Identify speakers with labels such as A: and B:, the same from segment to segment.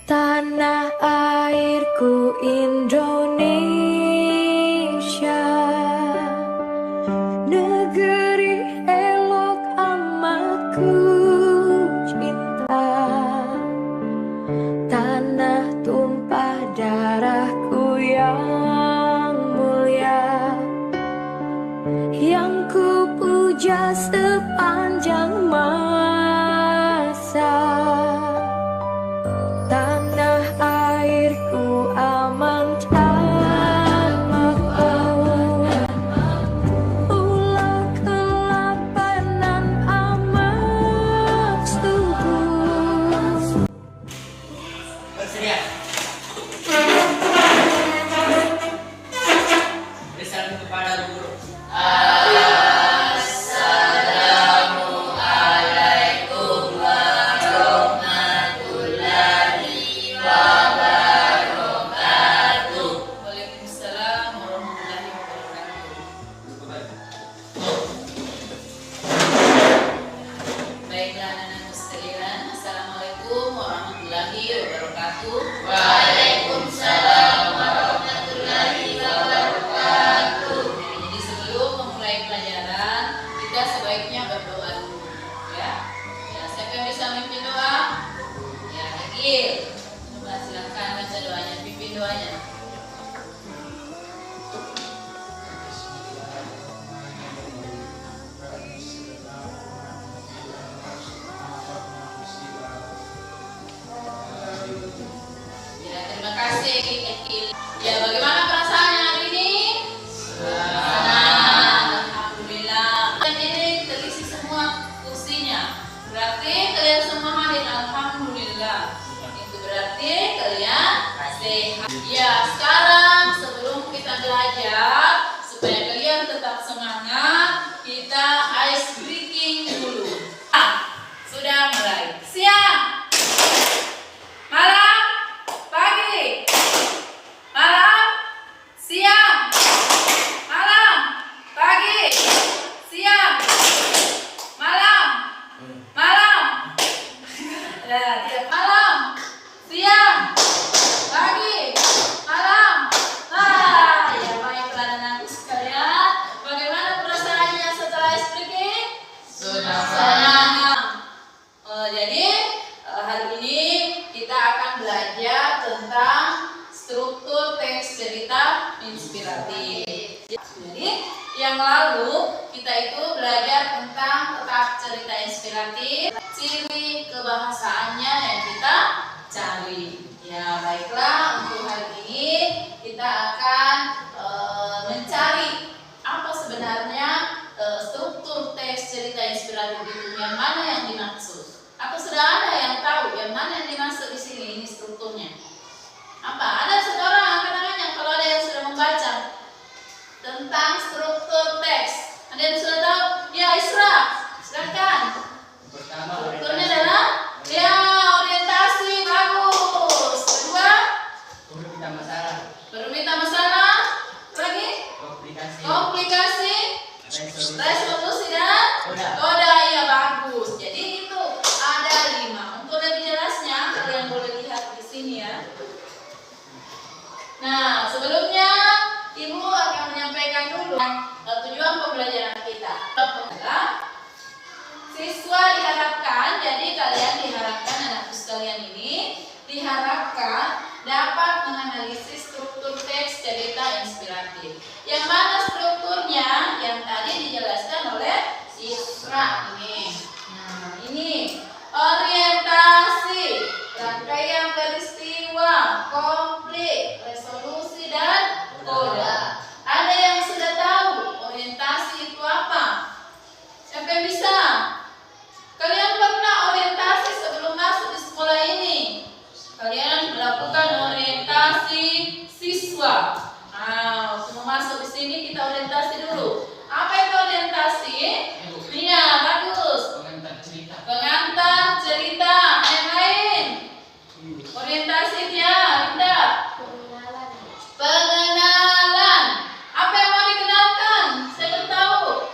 A: Tanah airku Indonesia, negeri elok amat ku cinta. Tanah tumpah darahku yang mulia, yang ku puja sepanjang masa. Tanah airku aman dan makmur, ulah kelaparan amat subur.
B: Bersedia. Bersalam kepada guru. Assalamualaikum warahmatullahi wabarakatuh. Waalaikumsalam warahmatullahi wabarakatuh. Baiklah anak-anak sekalian, assalamualaikum warahmatullahi wabarakatuh. Waalaikumsalam warahmatullahi wabarakatuh. Jadi sebelum memulai pelajaran, kita sebaiknya berdoa dulu, ya. Ya, siapa yang bisa memimpin doa? Ya, Agil. Coba silakan baca doanya, pimpin doanya. Ya, terima kasih Agil. Ya, bagaimana perasaannya hari ini? Senang. Alhamdulillah. Dan ini terisi semua kursinya. Berarti kalian semua hadir. Alhamdulillah. Itu berarti kalian sehat. Ya, sekarang sebelum kita belajar, supaya kalian tetap semangat, kita ice breaking dulu. Sudah mulai. Siang, malam, pagi, malam, siang, malam, pagi, siang, malam, malam. Ya, tiap malam, siang, pagi, malam. Nah, ya baiklah anak-anakku sekalian, bagaimana perasaannya setelah speaking? Senang. Jadi hari ini kita akan belajar tentang struktur teks cerita inspiratif. Jadi yang lalu kita itu belajar tentang tetap cerita inspiratif, ciri kebahasaannya yang kita cari. Ya baiklah, untuk hari ini kita akan mencari apa sebenarnya struktur teks cerita inspiratif itu, yang mana yang dimaksud. Atau sudah ada yang tahu yang mana yang dimaksud di sini, ini strukturnya? Apa? Ada saudara angkat tangannya kalau ada yang sudah membaca tentang struktur teks. Ada yang sudah tahu? Ya, Isra, silakan. Strukturnya adalah ya orientasi, bagus. Kedua, berminta masalah. Lagi? Komplikasi, resolusi dan koda. Ya bagus. Jadi itu ada 5. Untuk lebih jelasnya kalian boleh lihat di sini ya. Nah, sebelumnya Ibu akan menyampaikan dulu tujuan pembelajaran kita. Siswa diharapkan, jadi kalian diharapkan, anakku sekalian ini diharapkan dapat menganalisis struktur teks cerita inspiratif. Yang mana strukturnya? Yang tadi dijelaskan oleh Isra ini. Nah, ini orientasi, rangkaian peristiwa, konflik, resolusi dan koda. Ada yang sudah tahu orientasi itu apa? Siapa yang bisa? Kalian pernah orientasi sebelum masuk di sekolah ini? Kalian melakukan orientasi siswa. Nah, sebelum masuk di sini kita orientasi dulu. Apa itu orientasi? Iya, bagus. Pengantar cerita. Yang lain? Orientasi dia, Linda. Pengenalan. Apa yang mau dikenalkan? Saya tahu.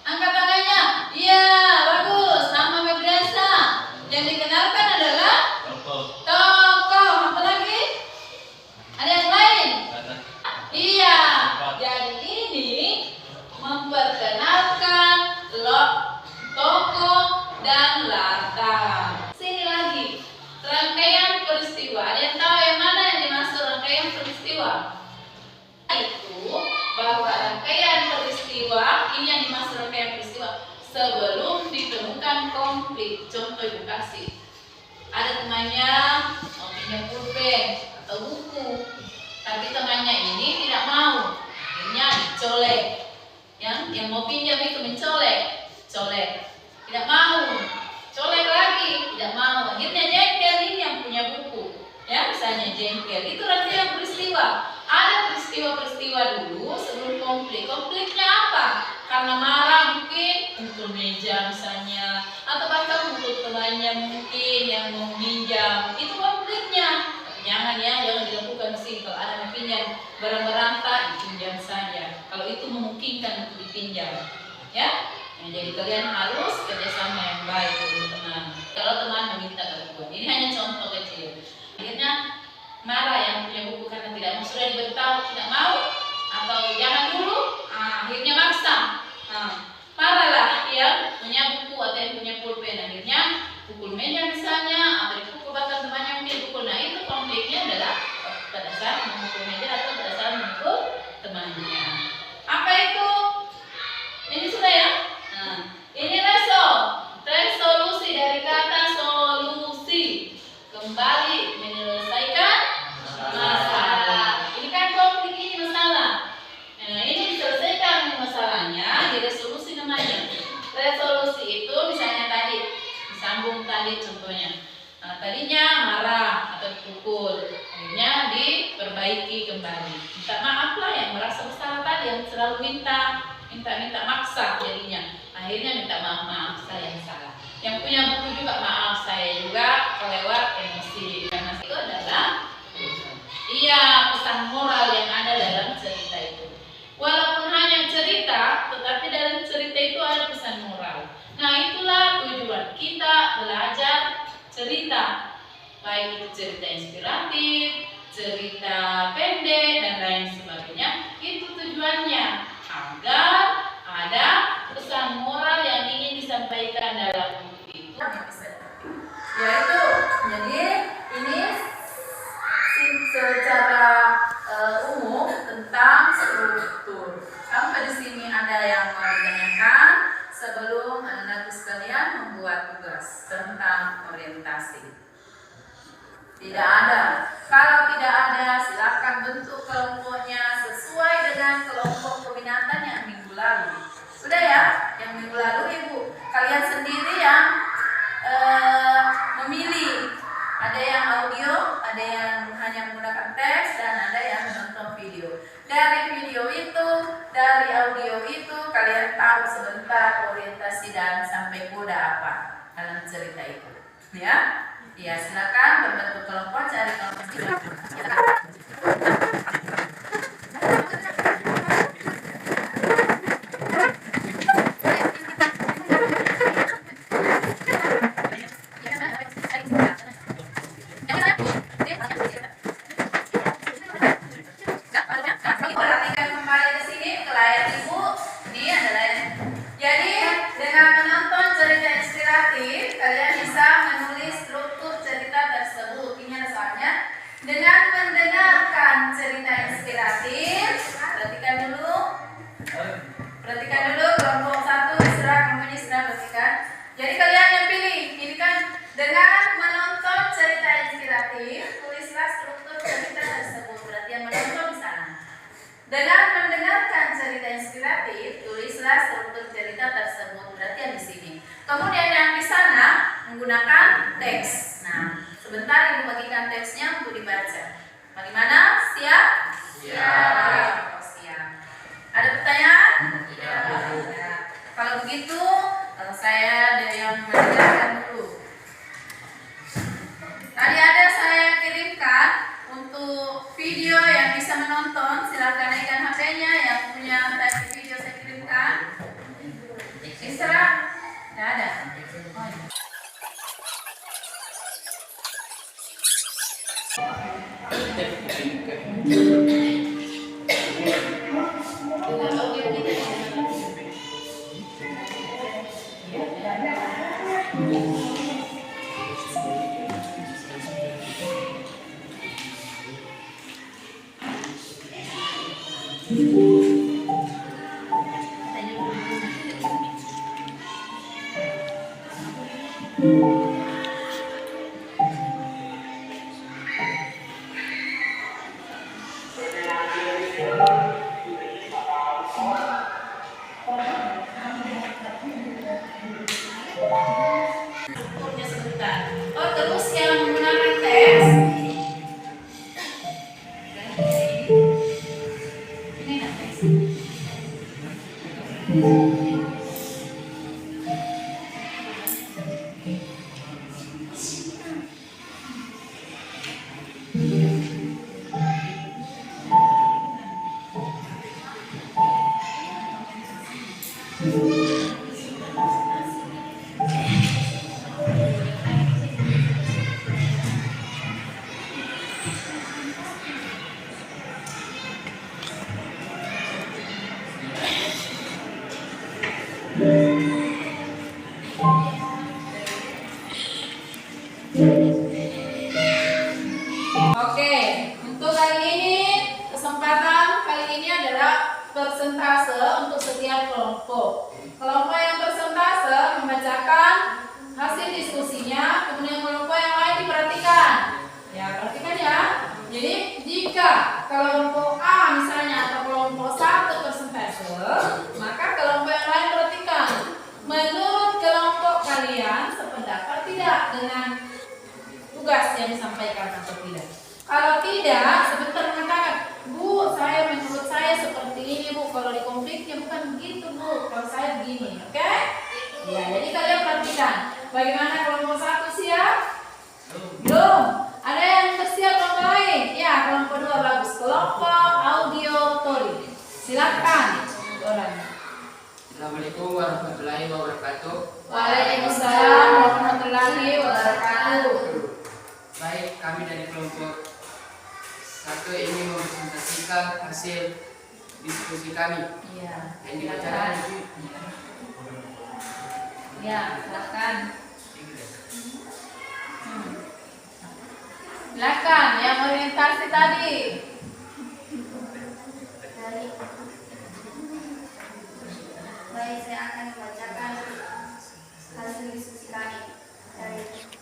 B: Angkat tangannya. Iya, bagus. Nama madrasah. Yang dikenalkan adalah tokoh. peristiwa. Ada yang tahu yang mana yang dimaksud rangkaian peristiwa? Itu bahwa rangkaian peristiwa ini yang dimaksud rangkaian peristiwa sebelum ditemukan konflik. Contoh Ibu kasih. Ada temannya mau pinjam pulpen atau buku, tapi temannya ini tidak mau, akhirnya dicolek. Yang mau pinjam itu mencolek, tidak mau, colek lagi, tidak mau, akhirnya jengkel ini yang punya buku, ya misalnya jengkel. Itu rangkaian peristiwa. Ada peristiwa-peristiwa dulu sebelum konflik. Konfliknya apa? Karena marah mungkin, untuk meja misalnya, atau bahkan untuk temannya mungkin yang mau minjam. Itu konfliknya. Tapi jangan dilakukan di sini. Kalau ada yang pinjam barang-barang tak dipinjam saja. Kalau itu memungkinkan untuk dipinjam, ya. Jadi kalian harus kerjasama yang baik dengan teman. Kalau teman meminta bantuan, ini hanya contoh kecil. Akhirnya marah yang punya buku karena tidak mau, sudah diberitahu tidak mau, atau jangan dulu, akhirnya maksa. Marahlah yang punya buku atau yang punya pulpen, akhirnya pukul meja misalnya, atau dipukul bahkan temannya mungkin pukul. Nah itu konfliknya adalah pada saat memukul meja atau pada saat memukul temannya. Apa itu? Ini sudah ya? Ini resolusi dari kata solusi, kembali menyelesaikan masalah. Ini kan konflik, ini masalah. Nah, ini diselesaikan masalahnya di resolusi namanya. Resolusi itu misalnya tadi disambung tadi contohnya. Tadinya marah atau dipukul, akhirnya diperbaiki kembali. Minta maaf lah yang merasa bersalah tadi, yang selalu minta maksa jadinya. Akhirnya minta maaf, saya yang salah. Yang punya buku juga maaf, saya juga kelewat emosi. Karena itu adalah pesan moral yang ada dalam cerita itu. Walaupun hanya cerita, tetapi dalam cerita itu ada pesan moral. Nah itulah tujuan kita belajar cerita. Baik itu cerita inspiratif, cerita pendek, dan lain sebagainya. Itu tujuannya agar ada pesan moral yang ingin disampaikan dalam buku itu. Yaitu, jadi ini secara umum tentang struktur. Sampai di sini ada yang mau ditanyakan sebelum anak-anak sekalian membuat tugas tentang orientasi? Tidak ada. Kalau tidak ada, silakan bentuk kelompoknya sesuai dengan kelompok peminatan yang minggu lalu. Sudah ya? Yang minggu lalu Ibu, kalian sendiri yang memilih. Ada yang audio, ada yang hanya menggunakan teks, dan ada yang menonton video. Dari video itu, dari audio itu, kalian tahu sebentar orientasi dan sampai koda apa dalam cerita itu. Ya? Ya, silakan membentuk kelompok, cari kelompok. Dengan mendengarkan cerita inspiratif, perhatikan dulu kelompok 1, Isra, kamu Isra, perhatikan. Jadi kalian yang pilihkan dengan menonton cerita inspiratif, tulislah struktur cerita tersebut. Berarti yang menonton di sana. Dengan mendengarkan cerita inspiratif, tulislah struktur cerita tersebut. Berarti yang di sini. Kemudian yang di sana menggunakan teks. Nah, sebentar Ibu bagikan teksnya untuk dibaca. Bagaimana? Siap? Siap. Oh, siap. Ada pertanyaan? Ya. Kalau begitu, saya ada yang mendengarkan dulu. Tadi ada saya kirimkan untuk video yang bisa menonton. Silakan naikkan HP-nya yang punya tadi video saya kirimkan. Isra? Tidak ada. Oh, ya. Oke, untuk kali ini kesempatan kali ini adalah persentase untuk setiap kelompok. Kelompok yang persentase membacakan hasil diskusinya, kemudian kelompok yang lain diperhatikan. Ya, perhatikan ya. Jadi jika kelompok A misalnya atau kelompok 1 persentase, maka kelompok yang lain perhatikan. Menurut kelompok kalian sependapat tidak dengan tugas yang disampaikan atau tidak? Kalau tidak, sebentar mengatakan, Bu, menurut saya seperti ini, Bu. Kalau di konfliknya bukan begitu, Bu. Kalau saya begini, oke? Ya, jadi kalian perhatikan. Bagaimana kelompok 1 siap? Belum. Ada yang bersiap kelompok lain? Ya, kelompok 2 bagus. Kelompok audiotori. Silakan. Orangnya.
C: Assalamualaikum warahmatullahi wabarakatuh.
B: Waalaikumsalam warahmatullahi wabarakatuh.
C: Baik, kami dari kelompok 1 ini mempresentasikan hasil diskusi kami.
B: Iya.
C: Yang dibacakan.
B: Ya, silakan. Silakan yang orientasi tadi.
D: Baik, saya akan membacakan hasil diskusi kami.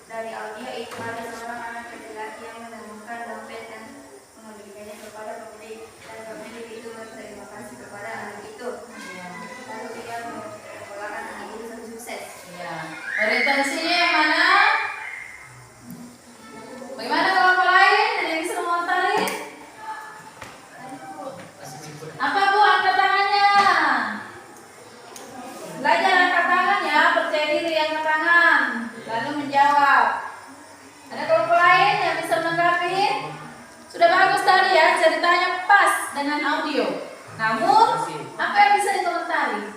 D: Dari audio itu ada seorang anak laki-laki yang menemukan dompet dan memberikannya kepada pemilik, dan pemilik itu berterima kasih kepada anak itu. Lalu dia memperlakukan anak itu sukses.
B: Ya. Orientasinya yang mana? Bagaimana kelompok lain? Ada yang bisa mengomentari? Apa Bu? Angkat tangannya. Belajar angkat tangan ya, percaya diri angkat tangan. Lalu menjawab. Ada kelompok lain yang bisa menanggapi? Sudah bagus tadi ya, ceritanya pas dengan audio. Namun, apa yang bisa dikomentari?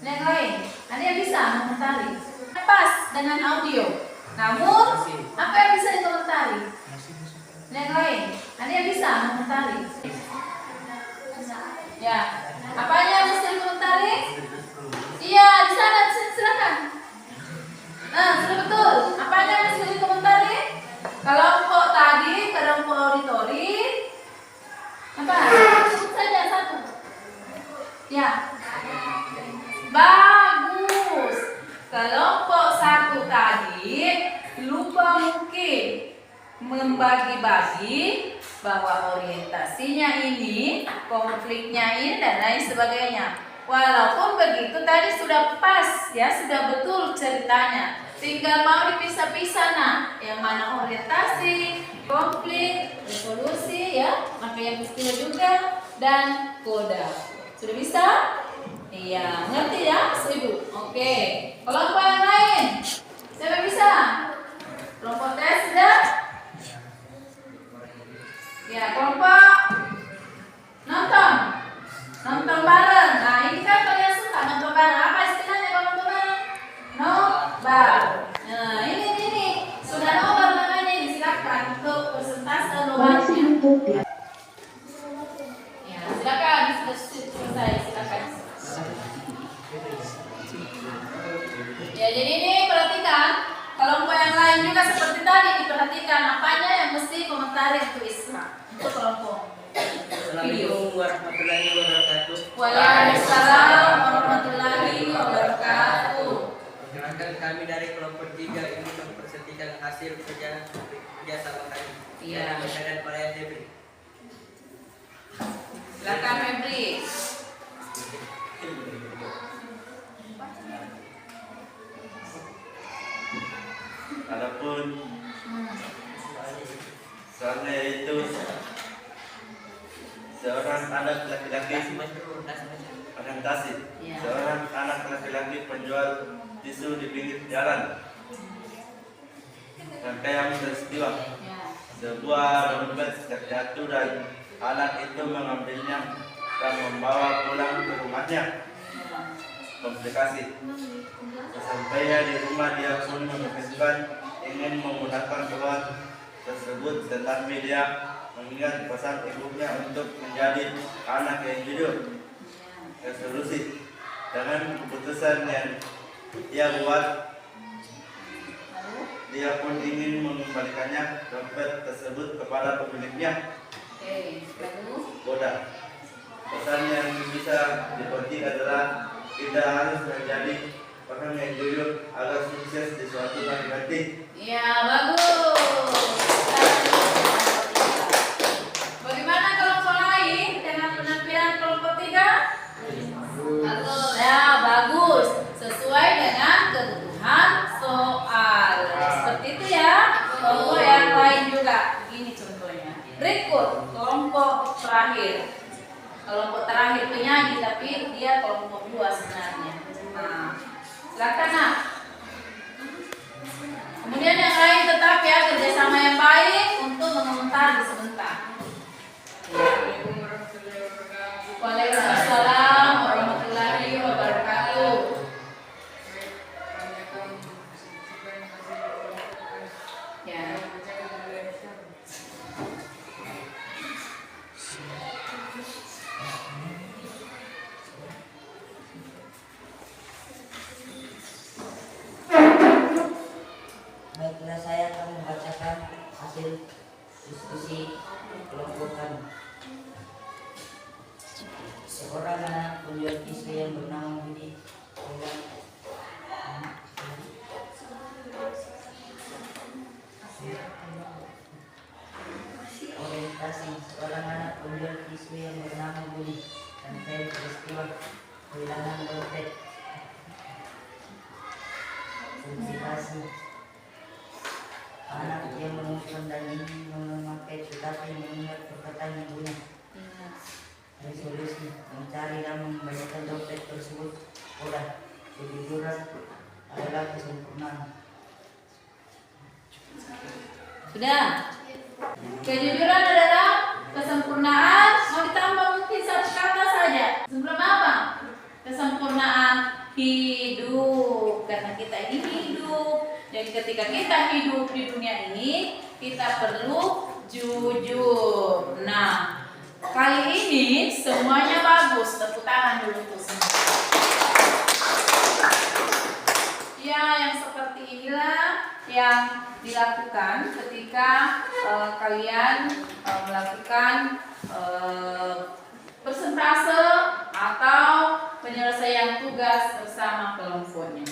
B: Yang lain, ada yang bisa mengomentari? Pas dengan audio. Namun, apa yang bisa dikomentari? Yang lain, ada yang bisa mengomentari? Ya, apanya yang mesti dikomentari? Iya, di sana, silakan. Nah, sudah betul. Apanya yang mesti dikomentari? Kelompok tadi, kelompok auditori. Apa? Sebut saja satu. Ya. Bagus. Kelompok 1 tadi lupa mungkin membagi-bagi bahwa orientasinya ini, konfliknya ini dan lain sebagainya. Walaupun begitu tadi sudah pas ya, sudah betul ceritanya. Tinggal mau dipisah-pisah nah, yang mana orientasi, konflik, resolusi ya, maka yang istilah juga dan koda. Sudah bisa? Iya, ngerti ya, Ibu? Oke. Kelompok yang lain, siapa bisa? Kelompok tes sudah? Ya, kelompok nonton bareng. Nah, ini kan kalian suka nonton bareng. Apa istilahnya kalau nonton bareng? Nobar. Nah, ini sudah nobar namanya. Silakan untuk persentase nobarnya. Ya, silakan sudah selesai. Silakan. Ya, jadi ini perhatikan kelompok yang lain juga seperti tadi diperhatikan apanya yang mesti komentari untuk Isra untuk kelompok.
C: Assalamualaikum warahmatullahi wabarakatuh.
B: Waalaikumsalam warahmatullahi wabarakatuh.
C: Perkenalkan, kami dari kelompok 3 ini mempresentasikan hasil kerjasama kami.
B: Iya.
C: Dan Pak Febri.
B: Silakan Febri.
E: Adapun soalnya itu seorang anak laki-laki presentasi.
B: Ya.
E: Seorang anak laki-laki penjual tisu di pinggir jalan. Rangkaian peristiwa.
B: Ya.
E: sebuah dompet terjatuh dan anak itu mengambilnya dan membawa pulang ke rumahnya. Komplikasi. Sesampainya di rumah dia pun memutuskan ingin menggunakan uang tersebut, tetapi dia mengingat pesan ibunya untuk menjadi anak yang jujur. Resolusi. Dengan keputusan yang dia buat, dia pun ingin mengembalikannya dompet tersebut kepada pemiliknya.
B: Lalu
E: Boda. Pesan yang bisa dipetik adalah tidak harus menjadi orang yang jujur agar sukses di suatu hari nanti.
B: ya bagus. Bagaimana kelompok lain dengan penampilan kelompok 3? Bagus. Ya, bagus. Sesuai dengan kebutuhan soal. Seperti itu ya. Kelompok yang lain juga. Ini contohnya. Berikut kelompok terakhir. Kelompok terakhir penyanyi, tapi dia kelompok 2 sebenarnya. Nah, silakan nak. Kemudian yang lain tetap ya kerjasama yang baik untuk mengomentari sebentar. Waalaikumsalam warahmatullahi wabarakatuh. Ya.
F: Baiklah, saya akan membacakan hasil diskusi kelompok kami. Seorang anak penjual pisau yang bernama Budi orientasi. Seorang anak penjual pisau yang bernama Budi terkait peristiwa kehilangan dompet. Komunikasi. Anak yang menemukan dan ingin memakai tetapi mengingat perkataan ibunya. Resolusi mencari dan mengembalikan dompet tersebut. Udah, kejujuran adalah kesempurnaan.
B: Sudah. Kejujuran adalah kesempurnaan. Mau ditambah mungkin satu kata saja. Sebelum apa? Kesempurnaan hidup. Karena kita ini hidup. Jadi ketika kita hidup di dunia ini, kita perlu jujur. Nah, kali ini semuanya bagus. Tepuk tangan dulu tuh semua. Ya, yang seperti inilah yang dilakukan ketika kalian melakukan persentase atau penyelesaian tugas bersama kelompoknya.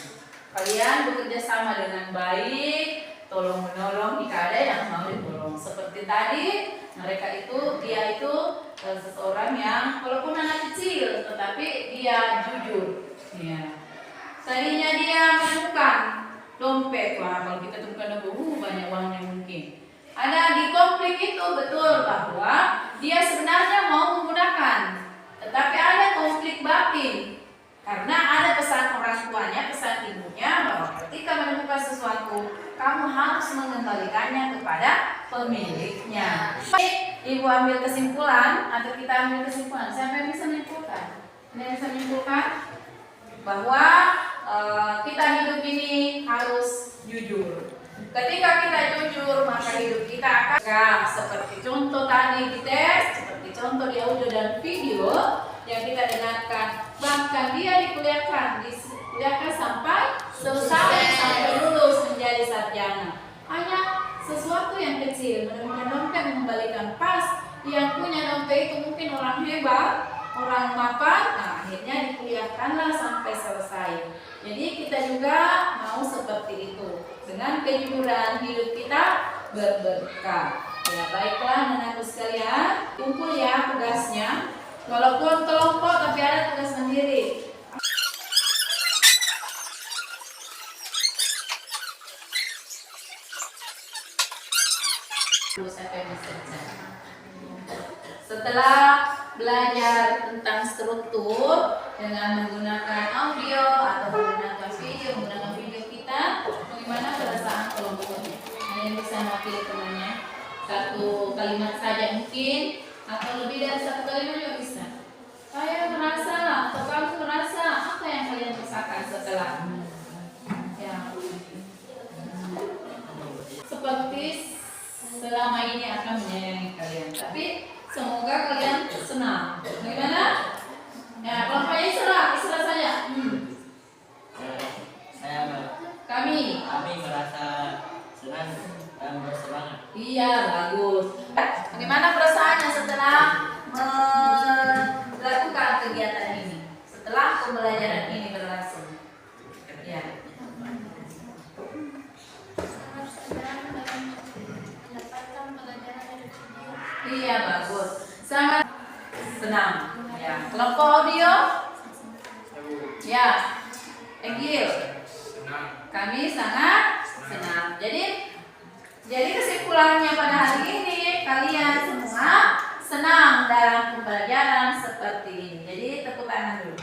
B: Kalian bekerja sama dengan baik, tolong menolong jika ada yang mau ditolong. Seperti tadi, dia itu seseorang yang walaupun anak kecil, tetapi dia jujur. Ya. Tadinya dia menemukan dompet, wah kalau kita temukan dompet, banyak uangnya mungkin. Ada di konflik itu betul bahwa dia sebenarnya mau menggunakan, tetapi ada konflik batin. Karena ada pesan orang tuanya, pesan ibunya bahwa ketika menemukan sesuatu, kamu harus mengembalikannya kepada pemiliknya. Ibu ambil kesimpulan atau kita ambil kesimpulan. Siapa yang bisa menyimpulkan? Ada yang bisa menyimpulkan bahwa kita hidup ini harus jujur. Ketika kita jujur, maka hidup kita akan seperti contoh tadi di tes, seperti contoh di audio dan video yang kita dengarkan. Bahkan dia dikuliahkan sampai selesai, sampai lulus menjadi sarjana. Hanya sesuatu yang kecil, menemukan dompet, mengembalikan pas. Yang punya dompet itu mungkin orang hebat, orang mapan. Nah, akhirnya dikuliahkanlah sampai selesai. Jadi kita juga mau seperti itu. Dengan kejujuran hidup kita berberkah. Ya, baiklah anak-anakku sekalian, kumpul ya tugasnya. Walaupun kelompok tapi ada tugas sendiri. Setelah belajar tentang struktur dengan menggunakan audio atau menggunakan video kita, bagaimana perasaan kelompoknya? Ada yang bisa mewakili temannya? Satu kalimat saja mungkin, atau lebih dari satu kalimat juga bisa. Saya merasa, atau kamu merasa, apa yang kalian rasakan setelah ya, seperti selama ini akan menyayangi kalian, tapi semoga kalian senang. Bagaimana? Ya, kelompoknya Isra saja. Kami
C: merasa senang dan bersemangat.
B: Iya, bagus. Bagaimana perasaannya setelah melakukan kegiatan ini? Setelah pembelajaran ini berlangsung? Ya. Iya, bagus. Sangat senang. Ya. Kelompok audio? Ya. Egil. Kami sangat senang. Jadi kesimpulannya pada hari ini kalian semua senang dalam pembelajaran seperti ini. Jadi tepuk tangan dulu.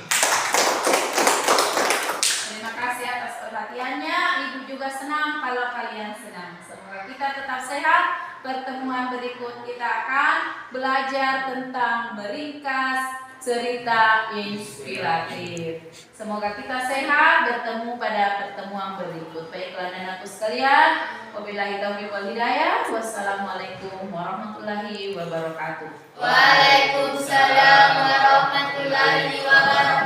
B: Terima kasih atas perhatiannya. Ibu juga senang kalau kalian senang. Semoga kita tetap sehat. Pertemuan berikut kita akan belajar tentang meringkas cerita inspiratif. Semoga kita sehat, bertemu pada pertemuan berikut. Baiklah anak-anakku sekalian, wabillahi taufiq wal hidayah. Wassalamualaikum warahmatullahi wabarakatuh.
D: Waalaikumsalam warahmatullahi wabarakatuh.